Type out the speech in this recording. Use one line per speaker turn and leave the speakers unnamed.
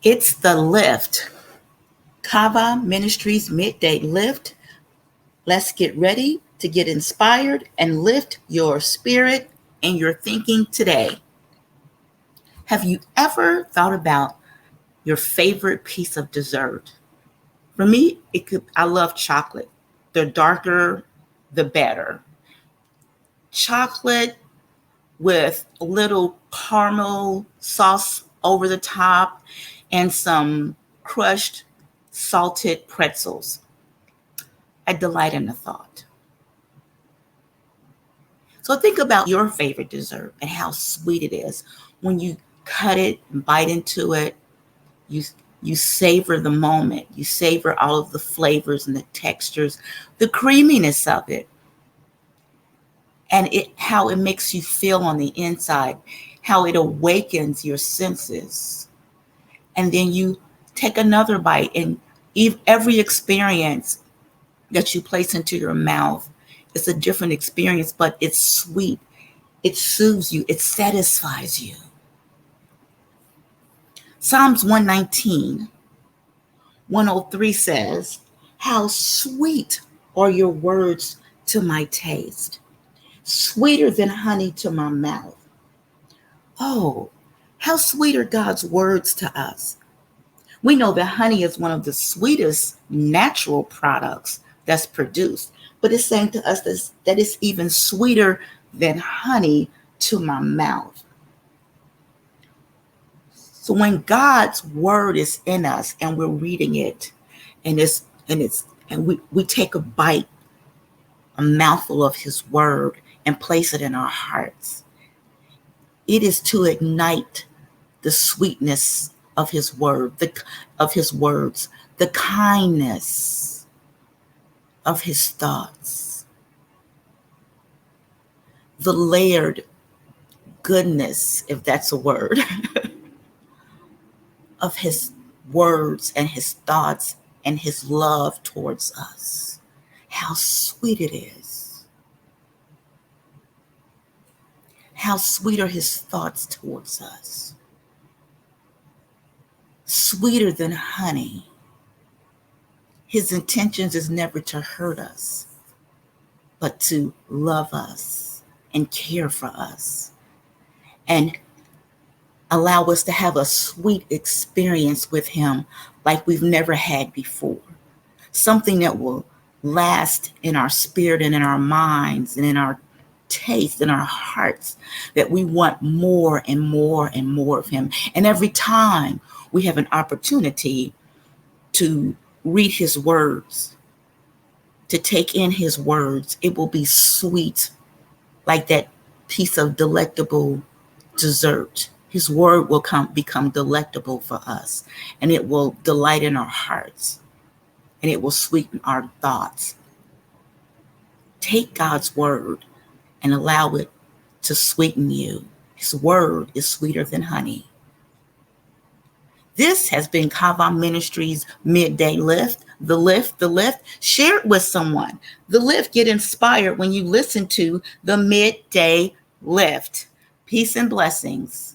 It's the lift. Kava Ministries Midday Lift. Let's get ready to get inspired and lift your spirit and your thinking today. Have you ever thought about your favorite piece of dessert? For me, I love chocolate. The darker, the better. Chocolate with a little caramel sauce over the top and some crushed salted pretzels. I delight in the thought. So think about your favorite dessert and how sweet it is. When you cut it and bite into it, you you savor the moment. You savor all of the flavors and the textures, the creaminess of it, and how it makes you feel on the inside, how it awakens your senses. And then you take another bite, and every experience that you place into your mouth is a different experience, but it's sweet. It soothes you. It satisfies you. Psalms 119, 103 says, "How sweet are your words to my taste, sweeter than honey to my mouth." Oh, how sweet are God's words to us. We know that honey is one of the sweetest natural products that's produced, but it's saying to us that it's even sweeter than honey to my mouth. So when God's word is in us and we're reading it, and we take a bite, a mouthful of his word, and place it in our hearts, it is to ignite the sweetness of his word, of his words, the kindness of his thoughts, the layered goodness, if that's a word, of his words and his thoughts and his love towards us. How sweet it is. How sweet are his thoughts towards us. Sweeter than honey. His intentions is never to hurt us, but to love us and care for us and allow us to have a sweet experience with him like we've never had before. Something that will last in our spirit and in our minds and in our taste, in our hearts, that we want more and more and more of him. And every time we have an opportunity to read his words, to take in his words, it will be sweet like that piece of delectable dessert. His word will become delectable for us, and it will delight in our hearts, and it will sweeten our thoughts. Take God's word and allow it to sweeten you. His word is sweeter than honey. This has been Kava Ministries Midday Lift. The lift, the lift. Share it with someone. The lift, get inspired when you listen to the Midday Lift. Peace and blessings.